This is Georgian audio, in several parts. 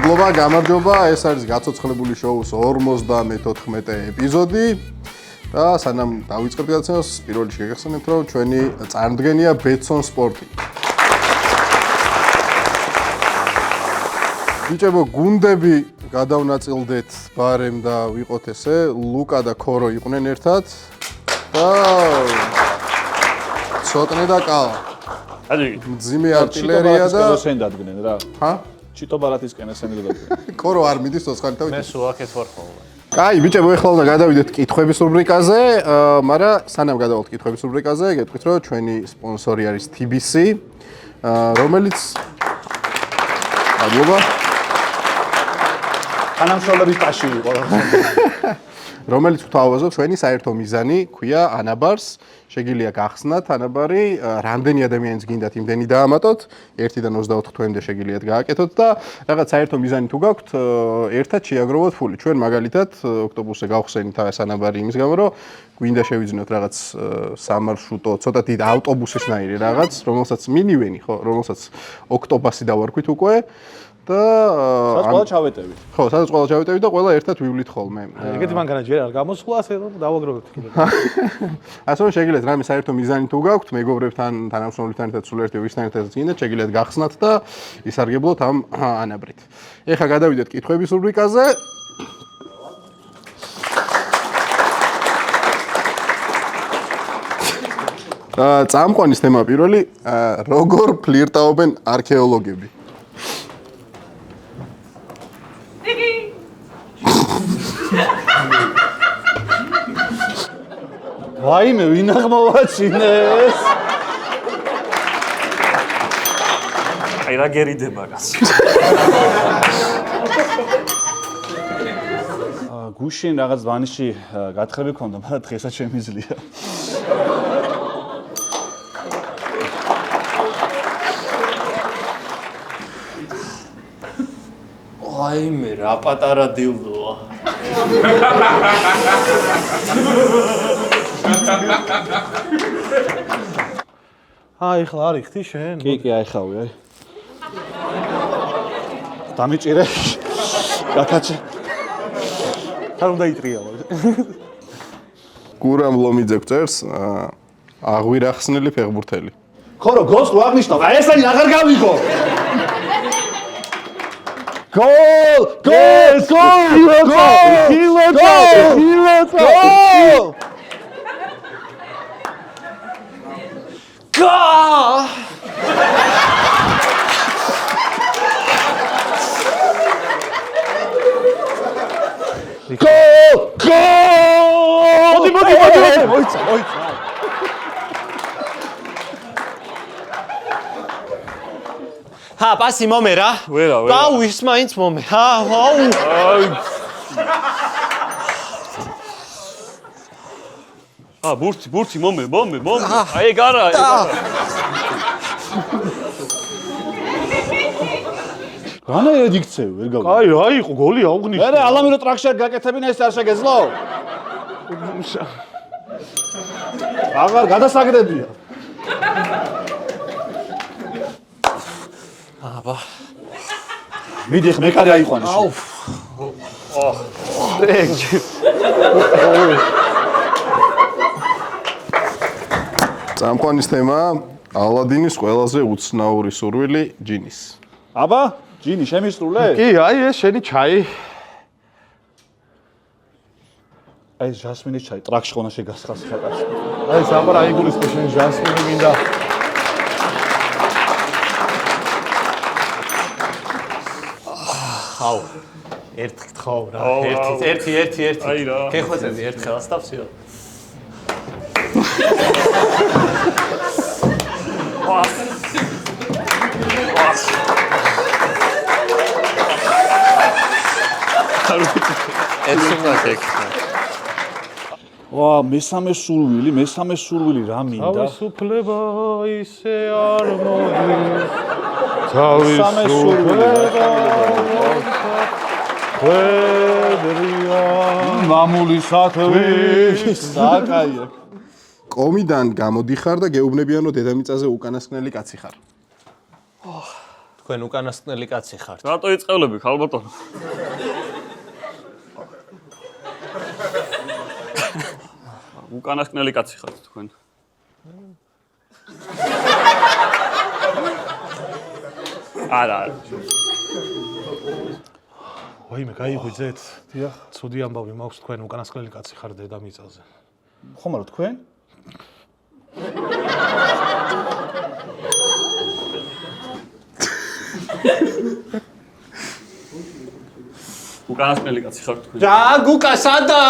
მადლობა, გამარჯობა. ეს არის გაცოცხლებული შოუს 54 ეპიზოდი. და სანამ დავიწყებთ გადაცემას, პირველ რიგში გაგახსენებთ, რომ ჩვენი წარმდგენია ბეტსონ სპორტი. ბიჭებო, გუნდები გადავნაწილდეთ ბარემ და ვიყოთ ესე, ლუკა და ქორო იყვნენ ერთად და ცოტნე და კალა. ადი, მძიმე артиლერია და ესენ დადგნენ რა. ჰა? ჩიტო ბარათისკენ ესენ დადგნენ. ქორო არ მიდის ცოცხალი თავით. მე სულ აქეთ ვარ ხოლმე. კაი, ბიჭებო, ეხლა უნდა გადავიდეთ კითხვების რუბრიკაზე, მაგრამ სანამ გადავალთ კითხვების რუბრიკაზე, გეტყვით, რომ ჩვენი სპონსორი არის TBC, რომელიც მადლობა. თანამშრომლების პაში იყო. რომელიც უთავაზობ ჩვენი საერთო მიზანი, ქვია ანაბარს. შეგიძლია გახსნათ ანაბარი, რამდენი ადამიანის გინდათ იმდენი დაამატოთ, 1-დან 24 თვემდე შეგიძლიათ გააკეთოთ და რაღაც საერთო მიზანი თუ გაქვთ, ერთად შეაგროვოთ ფული. ჩვენ მაგალითად ოქტომბერზე გავხსენით ეს ანაბარი იმის გამო, რომ გვინდა შევიძინოთ რაღაც სამარშრუტო, ცოტა დიდ ავტობუსისნაირი რაღაც, რომელსაც მინივენი, ხო, რომელსაც ოქტობასი დავარქვით უკვე. და სადაც ყველა ჩავეტევით. ხო, სადაც ყველა ჩავეტევით და ყველა ერთად ვივლით ხოლმე. ეგეთი მანქანა ჯერ არ გამოსვლა, ასე რომ დავაგროვებთ კიდე. ასე რომ შეგიძლიათ რამე საერთო მიზანი თუ გაქვთ, მეგობრებთან, თანამშრომლებთან ერთად სულ ერთი ვისთან ერთად გინდათ, შეგიძლიათ გახსნათ და ისარგებლოთ ამ ანაბრით. ეხლა გადავიდეთ კითხვების რუბრიკაზე. წამყვანის თემა პირველი, როგორ ფლირტაობენ არქეოლოგები? ვაიმე, ვინ აღმოვაჩინეს? აი რა გერიდება კაცი. გუშინ რაღაც ვანიში გათხრები ქონდა, მაგრამ დღესაც შემიძლია. ვაიმე, რა პატარა დილდოა. აი, ხლა არ იხდი შენ? კი, აიხავი, აი. დამიჭირე. გაკაჩე. არ უნდა იტრიალო. გურამ ლომიძე გწერს, აღვირახსნილი ფეხბურთელი. ხორო გოლს რო აღნიშნავ, აი ესენი აღარ გავიგო. გოლ! გოლ! გოლ! ჰა, პასი მომე რა. ვერა. აუ, ის მაინც მომე. ჰა, აუ. ბურთი მომე. აი ეგ არა. რანაირად იქცევი, ვერ გავიგე. აი, რა იყო გოლი აუღნიშნა. მე ალამირო ტრაქში არ გაკეთებინა ეს არ შეგეძლო? აღარ გადასაგდებია. აბა. მიდიხ მე კარი აიყვანე. აუ. წამყვანის თემა ალადინის ყველაზე უცნაური სურვილი ჯინის. აბა, ჯინი შემისრულე? კი, აი ეს შენი ჩაი. აი ჟასმინის ჩაი ტრაქში ხონა შეგასხას ხალხს. აი სამარა აიგულის ხო შენ ჟასმინი მინდა. აუ. ერთ გთხოვ რა. ერთი. აი რა. გეხვეწები ერთ ხელს და ვსიო. ვა, მესამე სურვილი რა მინდა? თავისუფლება ისე არ მოდის. თავისუფლება ხვედრია მამულისათვის საკაია. კომიდან გამოდიხარ და გეუბნებიან რომ დედამიწაზე უკანასკნელი კაცი ხარ. თქვენ უკანასკნელი კაცი ხართ. რატო იწყევლები ხალბატონო? უკანასკნელი კაცი ხართ თქვენ. არა. ვაიმე, გაიღვიძეთ. დიახ. ცუდი ამბავი მაქვს თქვენ უკანასკნელი კაცი ხარ დედამიწაზე. ხომ არა თქვენ? უკანასკნელი კაცი ხარ თქვენ. რა გუკა სადა?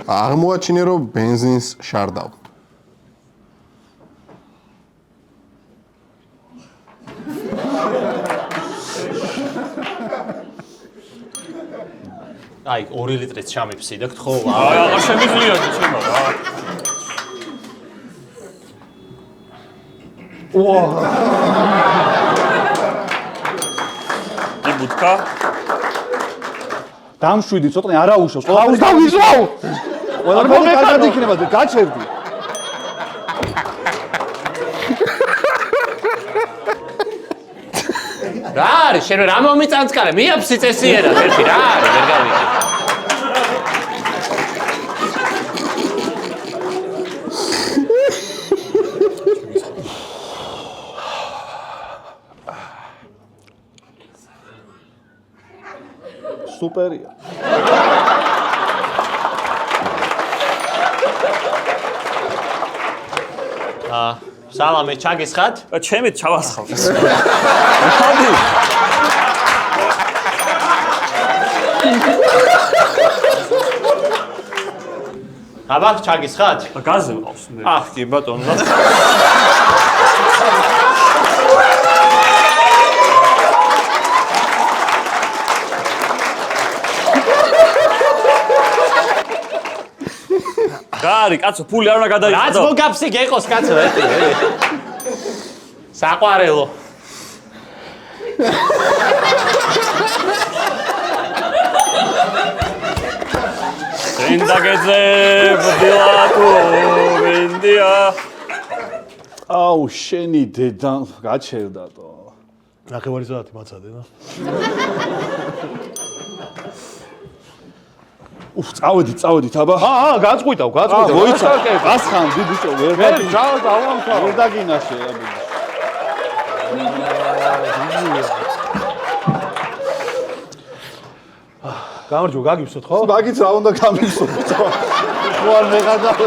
აღმოაჩინე რომ ბენზინს შარდავ. აი 2 ლიტრით ჩამიფსიდეთ ხო? აღარ შემიძლია ჩემო რა. იბუთკა დამშვიდი ცოტნე არა უშავს. ყავს დავიზვავ. ყველაფერი კარგად იქნება და გაჩერდი. რა არის? შენ რა მომიწანწკარე? მიაფსი წესიერად ერთი რა არის? ვერ გავიგე. სუპერია. სალამი, ჩაგისხათ? ჩემით ჩავასხავ. აბა, ჩაგისხათ? გაზზე მყავს მე. აჰ, კი ბატონო. რა არის კაცო, ფული არ უნდა გადაიწყო. რაც მოგაფსი გეყოს კაცო, ერთი. საყვარელო. ენდაგეზე ბდილატო ვენდია. აუ შენი დედა გაჩერდატო. ნახევარი საათი მაცადე და. წავედით აბა. გაწყვიტავ. მოიცა. გასხამდი ბიჭო, ვერ დავამთავრე. ვერ დაგინაშე აბა. გამარჯო, გაგიფსოთ ხო? მაგით რა უნდა გამიხსო ბიჭო. ხო არ მეღადავ.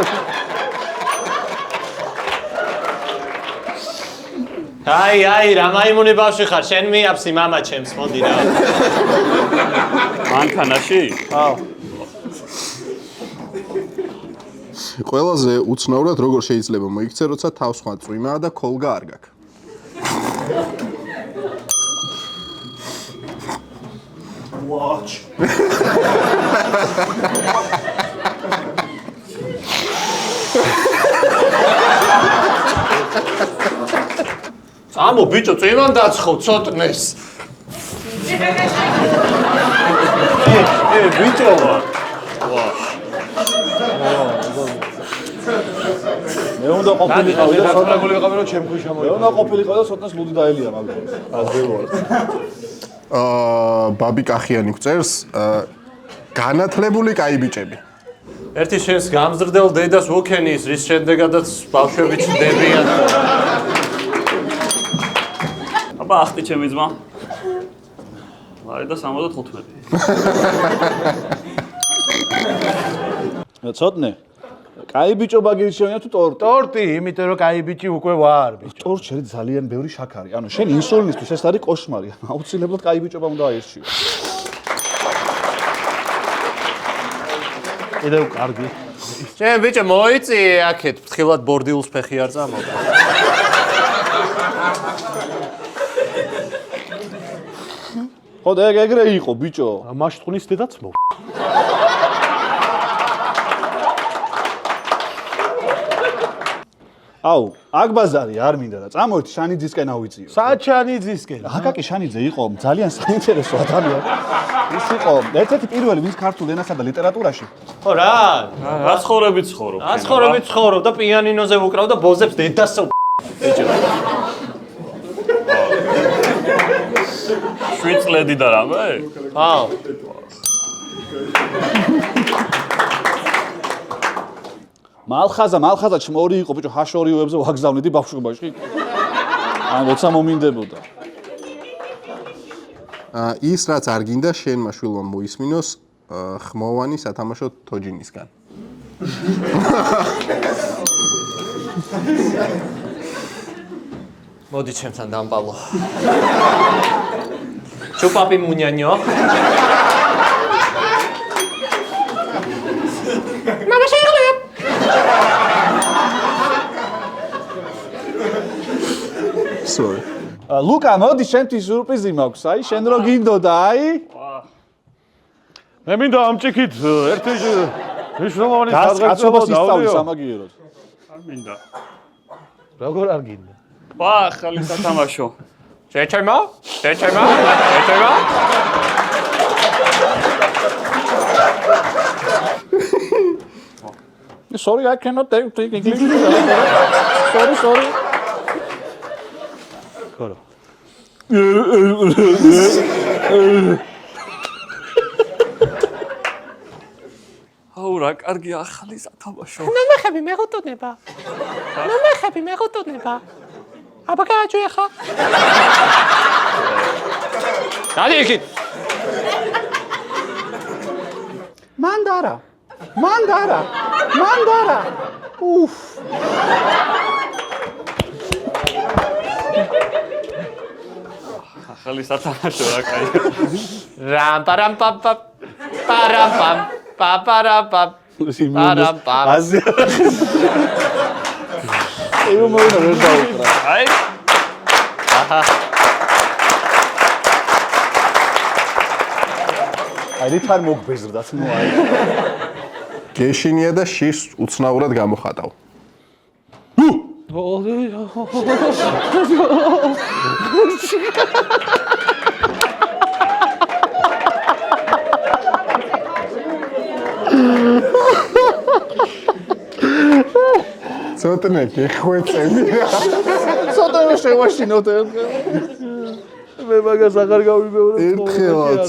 აი, რა მაიმუნი ბავშვი ხარ, შენ მიაფსი მამა ჩემს, მოდი რა. მანქანაში? ყველაზე უცნაურად როგორ შეიძლება მოიქცე, როცა თავს სხვა წვიმაა და ქოლგა არ გაქვს. ვაჩ. ამო ბიჭო, წვიმან დაცხო ცოტნეს. ბიჭო. მე უნდა ყოფილიყავი და ცოტა გულიყავი რომ ჩემ ქვიშა მე უნდა ყოფილიყავ და ცოტას ლუდი დაელია მაგალითად. აზრევარ. ბაბი კახიანი გწერს განათლებული კაი ბიჭები. ერთი შენს გამზრდელ დედას უქენის, რის შემდეგაც ბავშვები ჩნდებიან. აბა ახტი ჩემი ძმა. ლარი და 75. ცოტნე. კაი ბიჭობა გირჩევია თუ ტორტი? ტორტი, იმიტომ რომ კაი ბიჭი უკვე ვარ, ბიჭო. ტორტ შენ ძალიან ბევრი შაქარი. ანუ შენ ინსულინისთვის ეს არის კოშმარი. აუცილებლად კაი ბიჭობა უნდა აირჩიო. კიდევ კარგი. შენ ბიჭო მოიწიე აქეთ, ფრთხილად ბორდილს ფეხი არ წამოვა. ხო და ეგრე იყო ბიჭო. მაშტყუნის დედაც მო. აუ, აქ ბაზარი არ მინდა და წამოეთ შანიძისკენ ავიწიო. საჩანიძისკენ. აკაკი შანიძე იყო ძალიან საინტერესო ადამიანი. ის იყო ერთ-ერთი პირველი, ვინც ქართულ ენასა და ლიტერატურაში ხო რა? რა ცხოვრები ცხოვრობ? აცხოვრები ცხოვრობ და პიანინოზე ვუკრავ და ბოზებს დედასო. შვიდწლედი და რამე? აუ. მალხაზა ჩმორი იყო ბიჭო, ჰაშორიოებზე ვაგზავნიდი ბავშვობაში. ან როცა მომინდებოდა. ის რაც არ გინდა შენმა შვილმა მოისმინოს ხმოვანი სათამაშო თოჯინისგან. მოდი ჩემთან დამპალო. ჩუპაპი მუნიანიო. მამა შეიღლია. Sorry. ლუკა, მოდი შენთვის სიურპრიზი მაქვს. აი, შენ რო გინდოდა, აი. მე მინდა ამ ჭიქით ერთი მნიშვნელოვანი გასკაცობას საზღვრები ისწავლის დავდიო. ამაგიეროდ. არ მინდა. როგორ არ გინდა? ახალი სათამაშო. შეჩემა? Sorry, I cannot take English. Sorry. ხორო. აუ რა კარგი ახალი სათამაშო. ნომეხები მეღუტუნება. აბა გააჯვია ხა? დადი იქით. Mandara. Uff. ახალი სათამაშო რა კაი. რამ პარამ პამ პარამ პამ პაპარამ პამ პარამ პამ. აზია. ეო მოინა ვერ დაუკრა. აი აი რითარ მოგბეზრდათ ნუ აი. გეშინია და შის უცნაურად გამოხატავ. ცოტნე გეხვეწები რა. ცოტა შევაშინოთ ერთხელ. მე მაგას აღარ გავიმეორებ. ერთხელაც.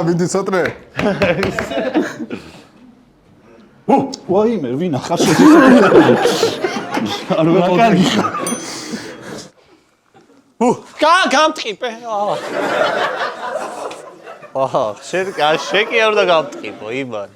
ვიდი ცოტნე. ვაიმე, ვინ ახარ შეძლებელია. არ ვეყოდი. გამტყიპე. შენ კი არ უნდა გამტყიპო, იმან.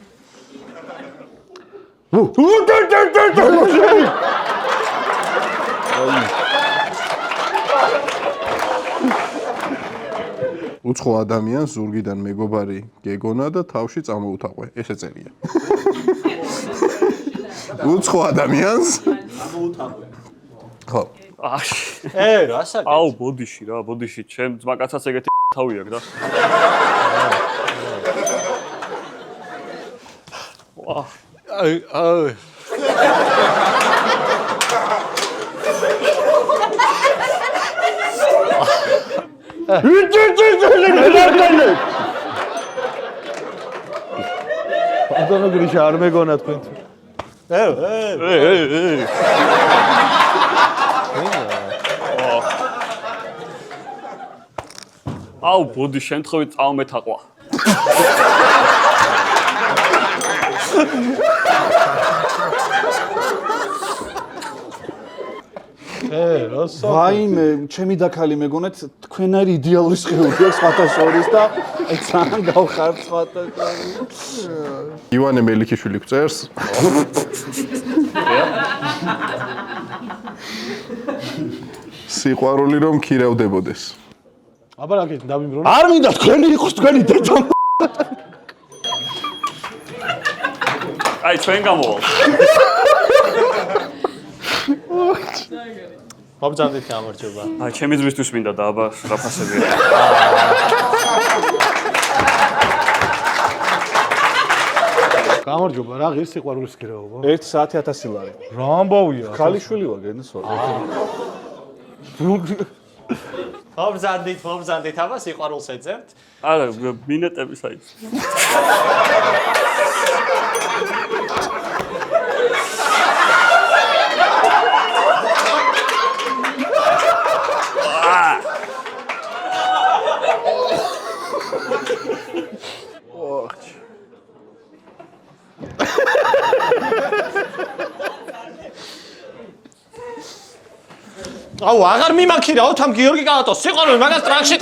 უცხო ადამიანს ზურგიდან მეგობარი გეგონა და თავში წამოუთაყვე. ეს ეწერია. უცხო ადამიანს წამოუთაყვე. ხო. რასაკეთე? აუ ბოდიში, ჩემ ძმაკაცაც ეგეთი თავი აქვს და. აუ. ბატონო გრიშა არ მეგონა თქვენ. აუ ბოდი შემთხვევით წავმეთაყვა. ვაიმე, ჩემი დაქალი მეგონეთ, თქვენარი იდეალური სხეული აქვს სხვათა შორის და აი ძალიან გავხართ სხვათა შორის. ივანე მელიქიშვილი გწერს. სიყვარული რომ ქირავდებოდეს. აბა რა გეთ დავიმრონა? არ მინდა თქვენი იყოს თქვენი დედა. აი ჩვენ გამოვალ. მობრძანდით გამარჯობა. აი, ჩემი ძმისთვის მინდა და აბა რაფასებია. გამარჯობა, რა ღირს სიყვარულის გირეობა? 1 საათი 1000 ლარი. რა ამბავია? ქალიშვილი ვარ გენსო. მობრძანდით, აბა სიყვარულს ეძებთ. არა, მინეტები საით. აუ, აღარ მიმაქირაოთ ამ გიორგი კალატოს. სიყვარული მაგას ტრაქში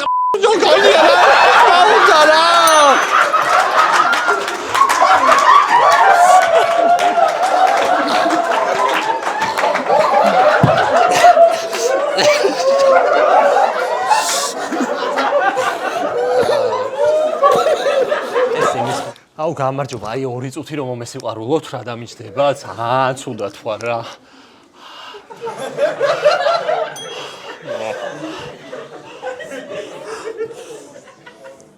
გონია რა. გაუძა რა. აუ, გამარჯობა. აი 2 წუთი რომ მომესიყვარულოთ რა დამიჯდება. ძალიან ცუდად ვარ რა.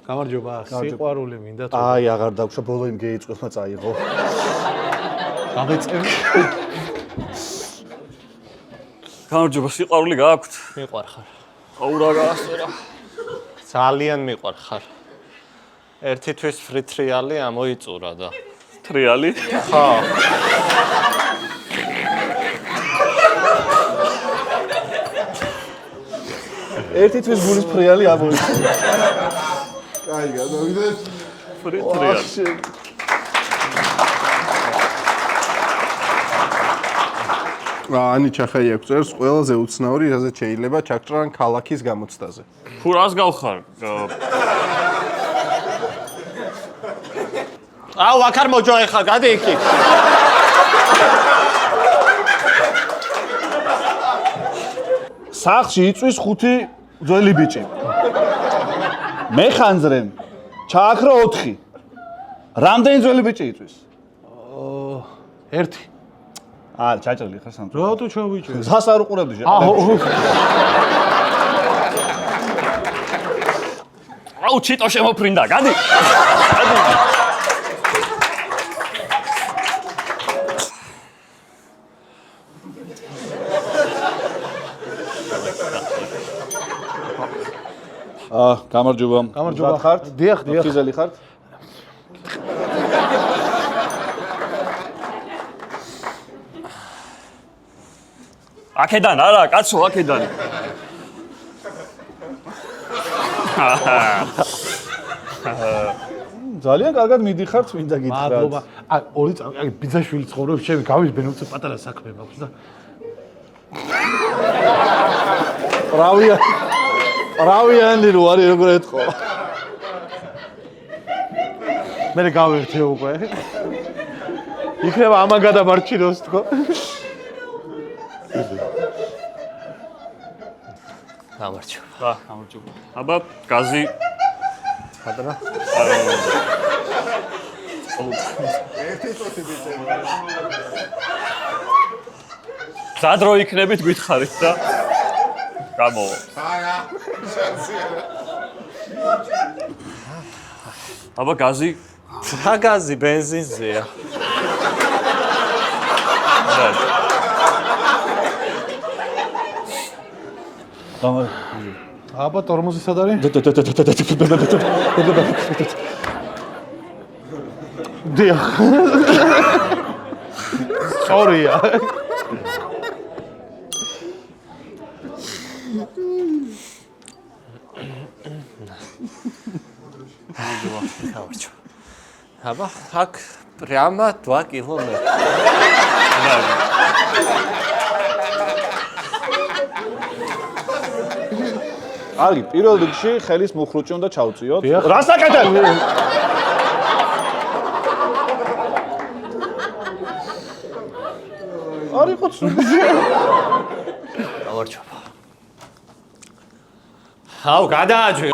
გამარჯობა, სიყვარული მინდა თუ აი აღარ დაგვშა ბოლო იმ გეიწყვეთმა წაიღო. გამეწევი. გამარჯობა, სიყვარული გააქვთ? მიყვარხარ. აუ რა გაასწორა. ძალიან მიყვარხარ. ერთი თვის ფრიტრიალი ამოიწურა და. ტრიალი? ხო. ერთი თვის გულის ფრიალი ამოიწურა. კაი, გადავიდეთ. ტრიალი. ანი ჩახაიაკ წერს ყველაზე უცნაური, რაზეც შეიძლება ჩაგჭრან ქალაქის გამოცდაზე. თუ რას გავხარ? აუ, აქ არ მოჯო ეხლა, გადი იქით. სახლში იწვის 5 ძველი ბიჭი. მე ხანძრემ ჩააქრო 4. რამდენი ძველი ბიჭი იწვის? 1. აა, ჩაჭრილი ხარ სამ. რატო ჩავიჭერ? ზას არ უყურებდი შე. აუ, ჩიტო შემოფრინდა, გადი. გამარჯობა. გამარჯობა. ხართ? დიახ. ფიზელი ხართ? აქედან არა, კაცო, აქედან. ძალიან კარგად მიდიხართ, მინდა გითხრათ. მადლობა. აი, 2 წამი, აი, ბიძაშვილი ცხოვრობს, ჩემი გავიზბენ, უცებ პატარა საქმე მაქვს და რავიანი რო არის როგორ ეთქო. მე გავერთე უკვე. იქნება ამან გადამარჩინოს თქო. გამარჯობა. გამარჯობა. აბა, გაზი. ხადრა. ზადრო იქნებით გითხარით და გამოვა. აბა, გაზი. რა გაზი ბენზინზეა. აბა, ტორმოზი სად არის? დიახ. სწორია. გამარჯობა. აბა, აქ პრямо 2 კილომეტრი. ალი, პირველ რიგში ხელის მუხრუჭი უნდა ჩავწიოთ. დიახ. რას აკეთებ? არ იყო ცუდი. გამარჯობა. აუ, გადააჯვე.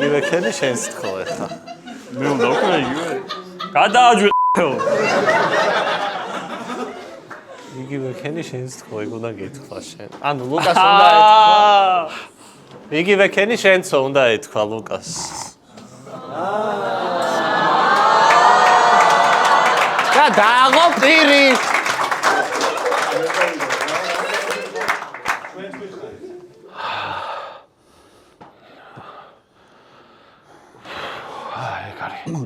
იგივე ქენი შენს თქო ეხა. მე უნდა უკვე იგივე. გადააჯვე. იგივე ქენი შენს თქო, ეგ უნდა გითხრა შენ. ანუ ლუკას უნდა ეთქვა. იგივე ქენი შენცო უნდა ეთქვა ლუკას. და დააღო პირი.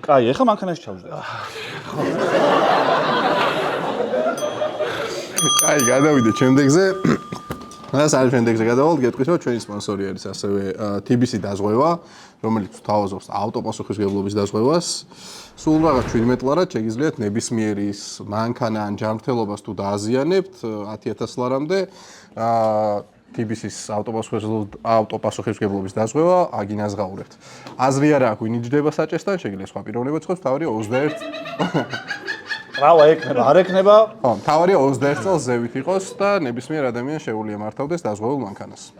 კაი, ეხლა მანქანაში ჩავждე. აი, გადავიდეთ შემდეგზე. რაც არის შემდეგზე გადავალთ, გეტყვით, რომ ჩვენი სპონსორი არის ასევე TBC დაზღვევა, რომელიც თავაზობს ავტოპასუხისმგებლობის დაზღვევას. სულ რაღაც 17 ლარად შეგიძლიათ ნებისმიერი მანქანა ან ჯანმრთელობას თუ დააზიანებთ 10000 ლარამდე. TBC-ის ავტოპასუხისმგებლობის დაზღვევა აგინაზღაურებთ. აზრი არ აქვს, ვინ იჯდება საჭესთან, შეგიძლიათ სხვა პიროვნებაც იყოს, თავარია 21 რავა ეკნება, არ ეკნება. ხო, თავარია 21 წელს ზევით იყოს და ნებისმიერ ადამიანს შეუძლია მართავდეს დაზღვეულ მანქანას.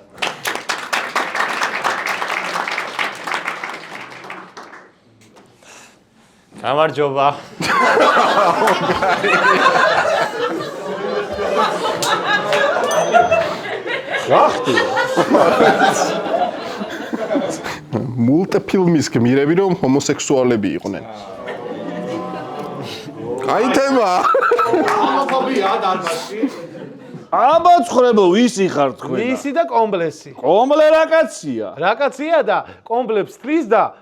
გამარჯობა. გახდი. მულტიფილმის გმირები რომ ჰომოსექსუალები იყვნენ. აი თემა. აბა ცხრებო, ვისი ხარ თქვენ? ისი და კომპლექსი. კომბლე რა კაცია? რა კაცია და კომპლექს თრის და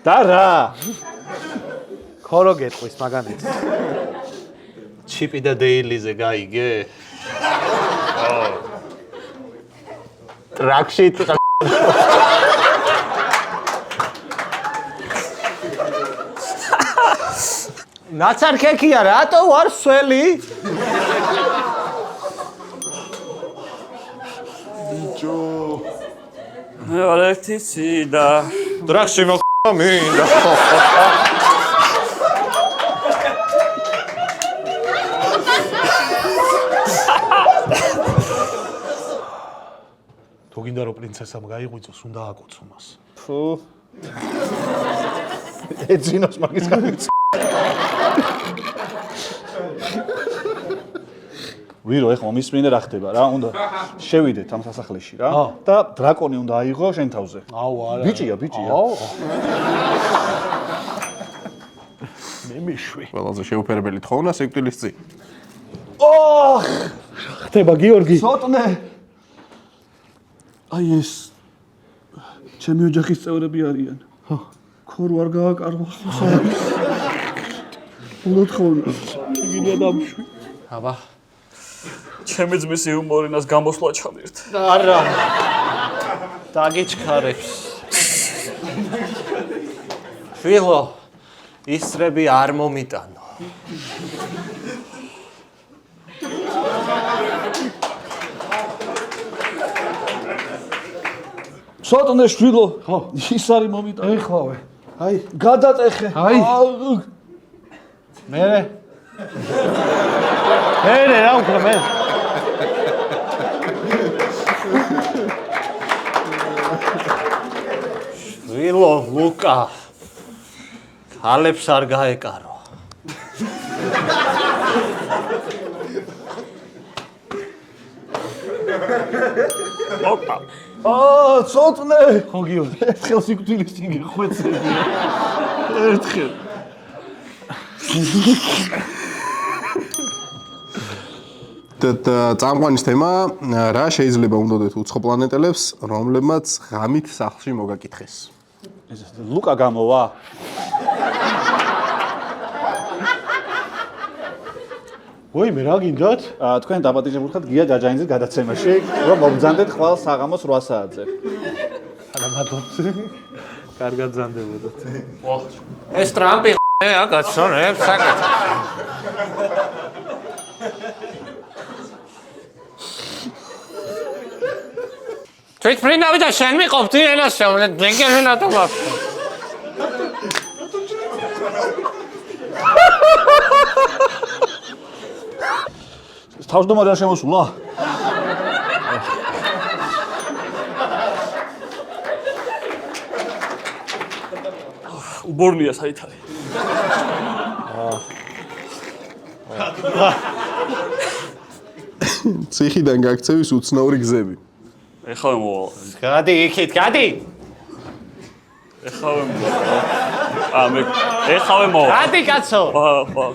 დარა. ქორო გეტყვის მაგანიც. ჩიპი და დეილიზე გაიგე? ტრაქში ნაცარქექია რატო ვარ სველი? მე ვარ ერთი სიდა. ტრაქში მოხდა მინდა. თუ გინდა რომ პრინცესამ გაიღვიძოს, უნდა აკოცო მას. ფუ. ეძინოს მაგის გამიც. ვირო, ეხლა მისმინე რა ხდება რა? უნდა შევიდეთ ამ სასახლეში რა და დრაკონი უნდა აიღო შენ თავზე. აუ არა. ბიჭია. აუ. მე მიშვი. ყველაზე შეუფერებელი თხოვნა სიკვდილის წინ. ოხ! ხდება გიორგი. ცოტნე. აი ეს ჩემი ოჯახის წევრები არიან. ქორო არ გააკარვა ხოსა. ულოთხოვნ. გინდა დამშვი. აბა ჩემი ძმის იუმორინას გამოსვლა ჩავირთ. არა. დაგიჩქარებს. ფილო ისრები არ მომიტანო. ცოტნე შვილო. ხო, ის არის მომიტანო. ეხლავე. აი, გადატეხე. აი. მე რა უკვე მე. ვილო ლუკა ხალებს არ გაეკარო. ოპა. ცოტნე. ხო გიორგი. ერთხელ სიკვდილის წინ გეხვეწები. ერთხელ. წამყვანის თემა რა შეიძლება უნდათ უცხო პლანეტელებს, რომლებმაც ღამით სახლში მოგაკითხეს. ეს ლუკა გამოვა. ვაიმე რა გინდათ? თქვენ დაპატიჟებულ ხართ გია ჯაჯანიძის გადაცემაში, რომ მომბრძანდეთ ხვალ საღამოს 8 საათზე. არა მადლობს. კარგად ზანდებოდეთ. ეს ტრამპი აკაცონებს საკეთებს. თვითფრინავი და შენ მიყოფდი ენას შეუნდ დგენგენა და მაგ. თავმჯდომარე არ შემოსულა? უბორნია საით არის? ციხიდან გაქცევის უცნაური გზები. ეხავე მოვალ. გადი იქით, გადი. ეხავე მოვალ. მე ეხავე მოვალ. გადი კაცო. ხო.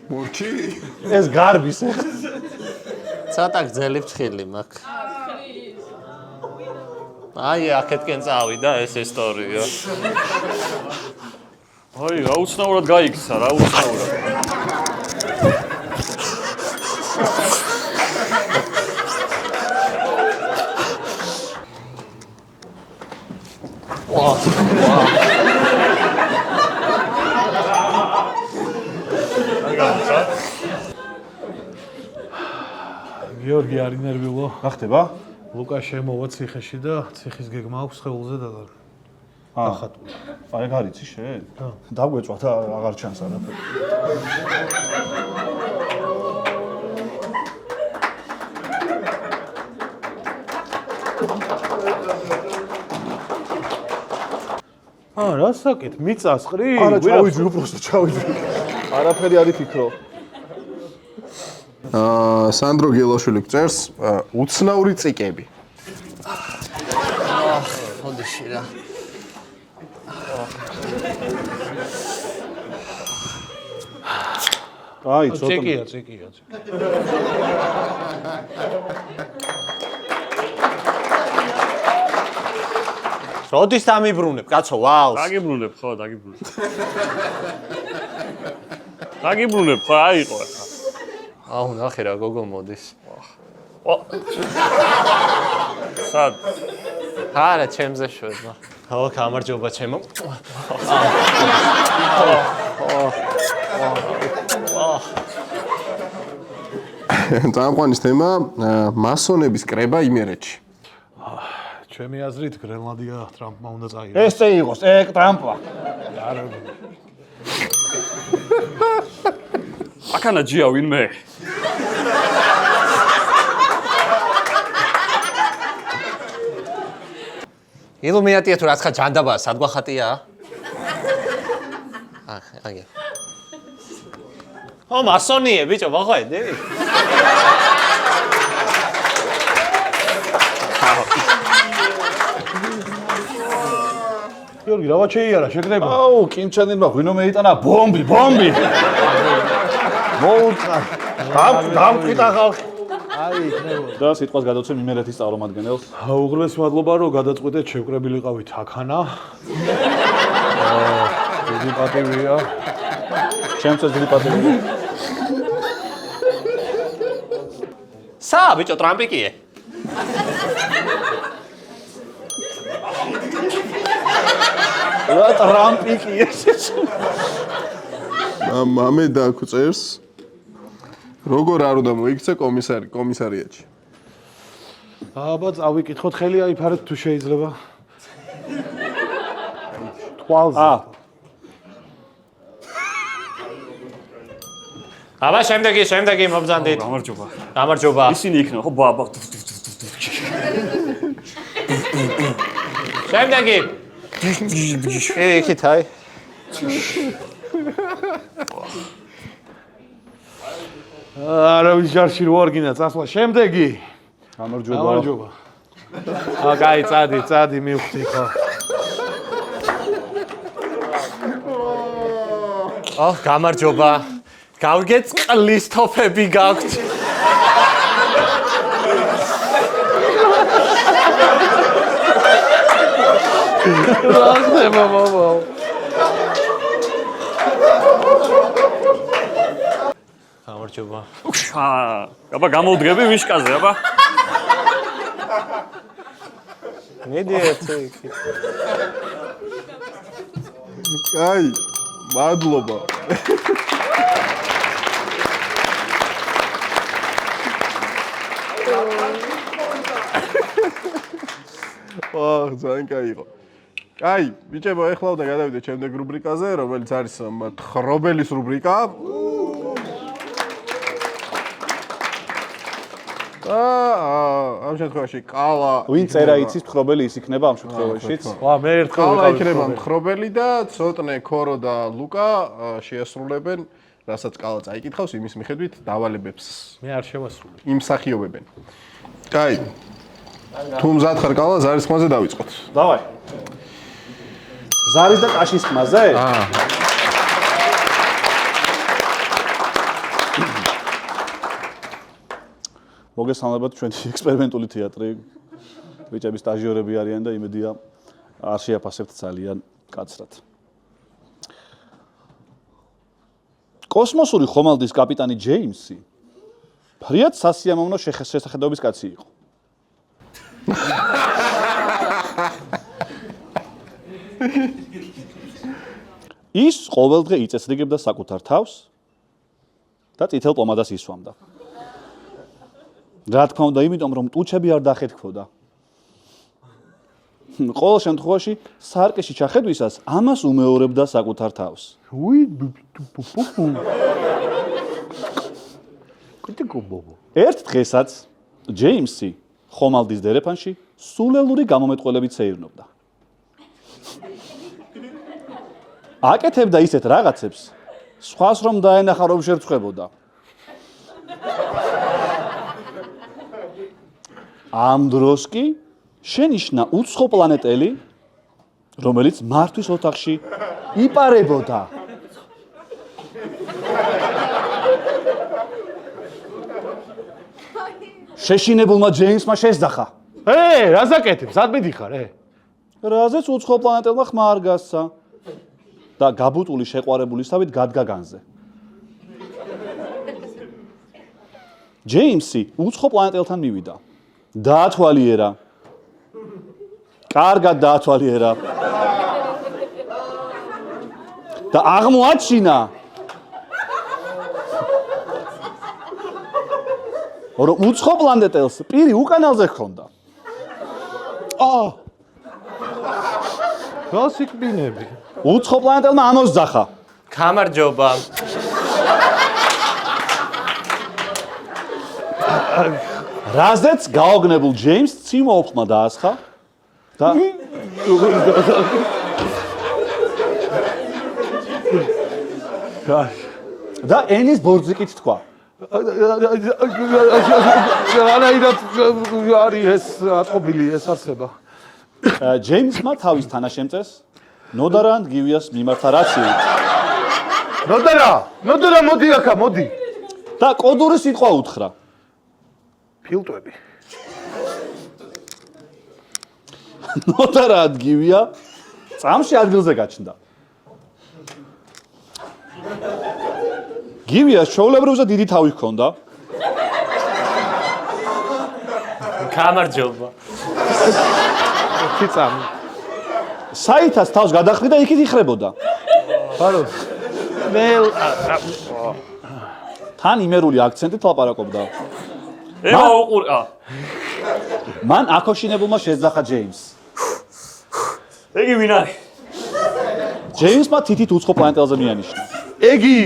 მორჩი? ეს გარბის. ცოტა გძელი ფრთხილი მაქვს. აი, აქეთკენ წავიდა ეს ისტორია. აი, აუცნაურად გაიქცა რა, აუცნაურად. გიორგი არ ინერვიულო. რა ხდება? ლუკა შემოვა ციხეში და ციხის გეგმა აქვს ხეულზე და ახატული. აი ეგ არიცი შენ? დაგვეწვა და აღარ ჩანს არაფერი. რა საკეთ? მიწასყრი? არა, ჩავიძვი უბრალოდ ჩავიძვი. არაფერი არ იფიქრო. სანდრო გელოშვილი გწერს უცნაური წიკები. ხოდიში რა. აი, ცოტა. წიკია. როდის დამიბრუნებ, კაცო, ვალს. დაგიბრუნებ ხო, დაგიბრუნებ. დაგიბრუნებ ხო, აიყო ახლა. აუ, ნახე რა, გოგო მოდის. სად? არა, ჩემზე შვედმა. ო, გამარჯობა ჩემო. წამყვანის თემა მასონების კრება იმერეთში. ჩემი აზრით გრენლანდია ტრამპმა უნდა წაიღოს. ეს იყოს, ეგ ტრამპა. აქანა ჯია ვინმე? ილუმინატია თუ რაცხა ჯანდაბაა, სადგახატია? აგი. ო, მასონიე, ბიჭო, მოყვედი? გიორგი, რა შეიარა, შეკრება? აუ, კინჩანინმა ღვინო მეიტანა, ბომბი. მოუწა. დამკვიტა ხალხი. აი, იქნებოდა. და სიტყვას გადავცემ იმერეთის წარმომადგენელს. უღრმეს მადლობა, რომ გადაწყვეტეთ შევკრებილიყავით აქანა. დიდი პატივია. ჩემთვის დიდი პატივია. ბიჭო, ტრამპი კიე? რა ტრამპი კიე? მამე დაგვწერს როგორ არ უნდა მოიქცე კომისარიატში. აბა წავიკითხოთ, ხელი აიფარეთ თუ შეიძლება. თვალზე. აბა შემდეგი მობრძანდით. გამარჯობა. ისინი იქნება ხო ბაბა. შემდეგი. იქით აი. არა ვიჟარში რო არ გინდა წასვლა. შემდეგი. გამარჯობა. კაი, წადი მივხვდი ხო. გამარჯობა. გავიგეთ წყლის თოფები გაქვთ. რა ხდება მამა? გამარჯობა. აბა გამოვდგები ვიშკაზე, აბა. მიდი ერთი. კაი, მადლობა. ძალიან კაი იყო. კაი, ბიჭებო, ეხლა უნდა გადავიდეთ შემდეგ რუბრიკაზე, რომელიც არის თხრობელის რუბრიკა. და ამ შემთხვევაში კალა ვინ წერა იცის მთხრობელი ის იქნება ამ შემთხვევაშიც? ვა, მე ერთხელ კალა ვიყავი იქნება მხოლოდ. მთხრობელი და ცოტნე ქორო და ლუკა შეასრულებენ, რასაც კალა წაიკითხავს, იმის მიხედვით დავალებებს მე არ შემასრულე. იმსახიობებენ. კაი. თუ მზად ხარ კალა, ზარის ხმაზე დავიწყოთ. დავაი. ზარის და კაშის ხმაზე? მოგესალმებათ ჩვენი ექსპერიმენტული თეატრი. ბიჭები სტაჟიორები არიან და იმედია არ შეაფასებთ ძალიან კაცრად. კოსმოსური ხომალდის კაპიტანი ჯეიმსი ფრიად სასიამოვნო შესახედაობის კაცი იყო. ის ყოველდღე იწესრიგებდა საკუთარ თავს და წითელ პომადას ისვამდა. რა თქმა უნდა, იმიტომ რომ ტუჩები არ დახეთქოდა. ყოველ შემთხვევაში, სარკეში ჩახედვისას ამას უმეორებდა საკუთარ თავს. ერთ დღესაც ჯეიმსი ხომალდის დერეფანში სულელური გამომეტყველებით სეირნობდა. აკეთებდა ისეთ რაღაცებს, სხვას რომ დაენახა რომ შერწყვებოდა. ამ დროს კი შენიშნა უცხო პლანეტელი, რომელიც მართვის ოთახში იპარებოდა. შეშინებულმა ჯეიმსმა შესძახა. რას აკეთებ? სად მიდიხარ, რაზეც უცხო პლანეტელმა ხმა არ გასცა და გაბუტული შეყვარებულისავით გადგა განზე. ჯეიმსი უცხო პლანეტელთან მივიდა. დაათვალიერა. კარგად დაათვალიერა. და აღმოაჩინა, რომ უცხო პლანეტელს პირი უკანალზე ჰქონდა. რას იკბინები? უცხო პლანეტელმა ამოსძახა. გამარჯობა. რაზეც გაოგნებულ ჯეიმს ციმოუფლმა დაასხა და და ენის ბორძიკით თქვა. არაიდად არის ეს ატყობილი ეს არსება. ჯეიმსმა თავის თანაშემწეს ნოდარან გივიას მიმართა რაციით ნოდარა მოდი აქა, მოდი. და კოდური სიტყვა უთხრა. ფილტვები. ნოდარან გივია წამში ადგილზე გაჩნდა. გივიას ჩვეულებრივზე დიდი თავი ჰქონდა. გამარჯობა. ფიცამი. საითაც თავს გადახვიდა იქით იხრებოდა. ბარო. თან იმერული აქცენტით ლაპარაკობდა. უყურა. მან აკოშინებულმა შეძახა ჯეიმს. ეგი ვინ არის? ჯეიმსმა თითით უცხო პლანეტელზე მიანიშნა, ეგი.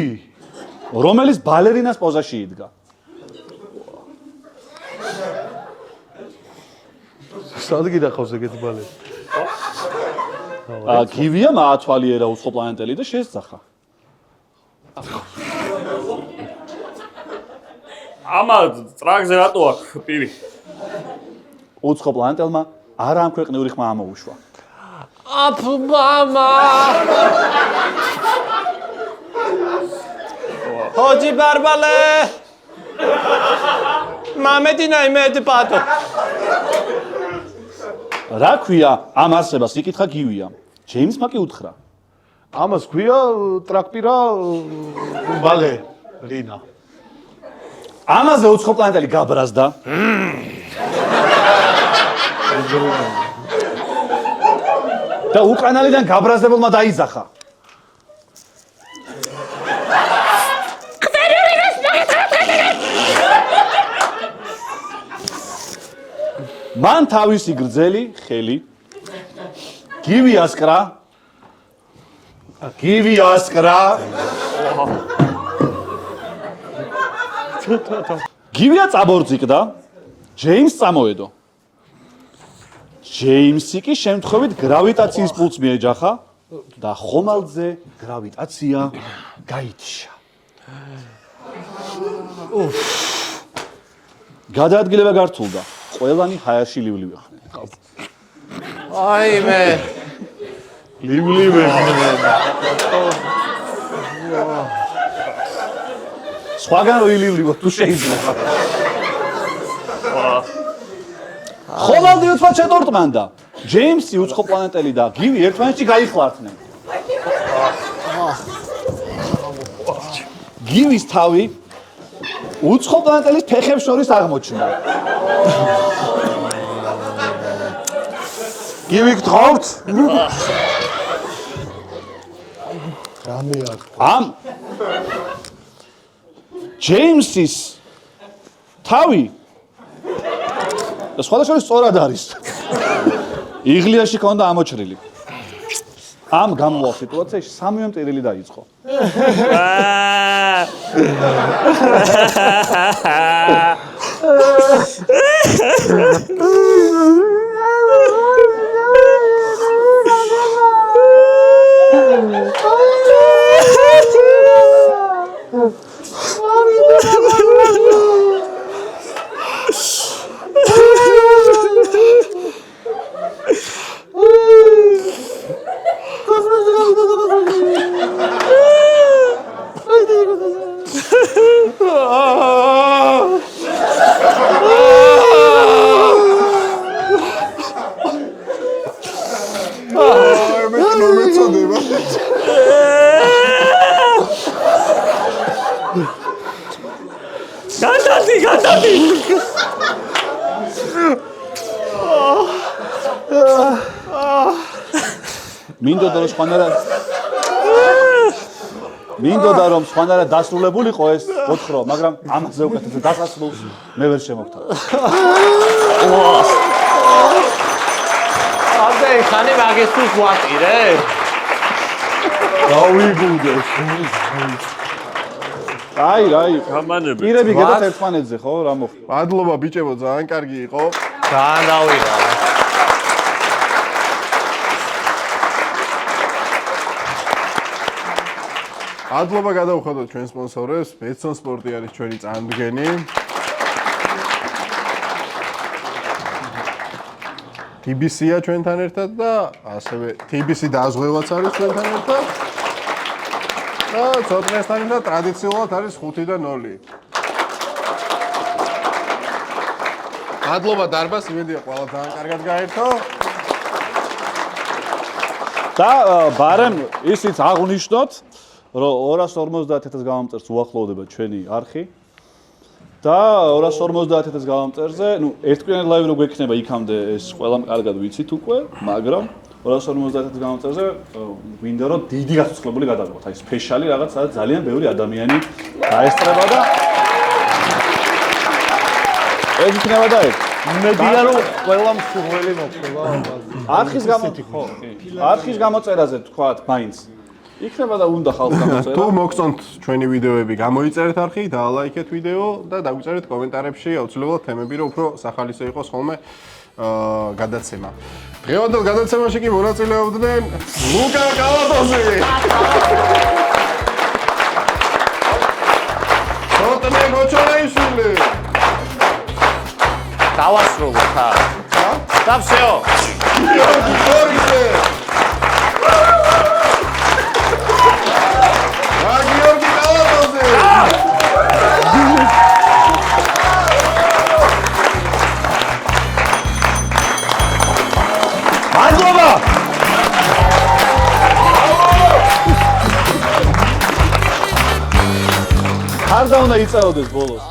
რომელიც ბალერინას პოზაში იდგა. სად გიდახავს ეგეთი ბალერი? გივია მაათვალიერა უცხო პლანეტელი და შეძახა. ამა ტრაგზე რატო აქვს პირი? უცხო პლანეტელმა არამქვეყნიური ხმა ამოუშვა. აფ-მამა. ჰოჯი ბარბალე. მამედინა იმედ პატო. რა ქვია ამ არსებას იკითხა გივიამ. ჯეიმსმა კი უთხრა. ამას ქვია ტრაქტირა ბალერინა. ამაზე უცხო პლანეტელი გაბრაზდა. და უკანალიდან გაბრაზდებულმა დაიძახა. მან თავისი გრძელი ხელი გივიასკრა. გივია წაბორძიკდა ჯეიმს წამოედო. ჯეიმსი კი შემთხვევით გრავიტაციის პულსს მიეჯახა და ხომალდზე გრავიტაცია გაითიშა. გადაადგილება გართულდა. ყველანი ჰაერში ლივლივი ხდნენ. აი მე. ლივლივი. სხვაგან რო ილივლიო თუ შეიძლება. ხომალდი უცბად შეტორტმანდა. ჯეიმსი უცხო პლანეტელი და გივი ერთმანეთში გაიხლარდნენ. გივის თავი უცხო პლანეტელის ფეხებს შორის აღმოჩნდა. გივი გთხოვთ? ამ ჯეიმსის თავი სხვადასხვა სწორად არის. იღლიაში ქონდა ამოჭრილი. ამ გამოვალ სიტუაციაში სამივე მტირილი დაიწყო. გადადი. მინდოდა რომ სხვანაირად დასრულებულიყო ეს ოთხრო, მაგრამ ამაზე უკეთეს დასასრულს მე ვერ შემოგთავაზ. აბე, ხანი მაგესთვის ვაკირე? დავიგულდე. აი, გამანები. პირები გეტყვით ერთმანეთზე, ხო, რა მოხდა? მადლობა ბიჭებო, ძალიან კარგი იყო. ძალიან დავიღა. მადლობა გადავხადოთ ჩვენ სპონსორებს, ბეტსონ სპორტი არის ჩვენი წამდგენი. TBC-ა ჩვენთან ერთად და ასევე TBC დაზღვევაც არის ჩვენთან ერთად. და ცოტნესთან ერთად ტრადიციულად არის 5-0. მადლობა დარბას, იმედია ყველა ძალიან კარგად გაერთო. და ბარემ ისიც აღნიშნოთ, რომ 250.000 გამომწერს უახლოვდება ჩვენი არხი. და 250.000 გამომწერზე, ერთკვირიანი ლაივი რო გვექნება იქამდე ეს ყველამ კარგად ვიცით უკვე, მაგრამ 250.000 გამომწერზე გვინდა რომ დიდი გასაცვლელი გადავიღოთ. აი სპეციალი რაღაც სადაც ძალიან ბევრი ადამიანი დაესწრება და ეს იქნება და ეს. მედია რომ ყველა მსურველი მოხდება. არხის გამოწერაზე თქვათ, მაინც იქნება და უნდა ხალხს გამოწერა. თუ მოგწონთ ჩვენი ვიდეოები, გამოიწერეთ არხი, დაალაიქეთ ვიდეო და დაგვიწერეთ კომენტარებში აუცილებლად თემები, რომ უფრო სახალისო იყოს ხოლმე გადაცემა. დღევანდელ გადაცემაში კი მონაწილეობდნენ ლუკა კალატოზი. ცოტნე გოჩოლაიშვილი. დავასრულოთ ხა. და всё. გიორგი გორგიძე. გიორგი კალატოზი. მადლობა. არ და უნდა იწაოდეს ბოლოს.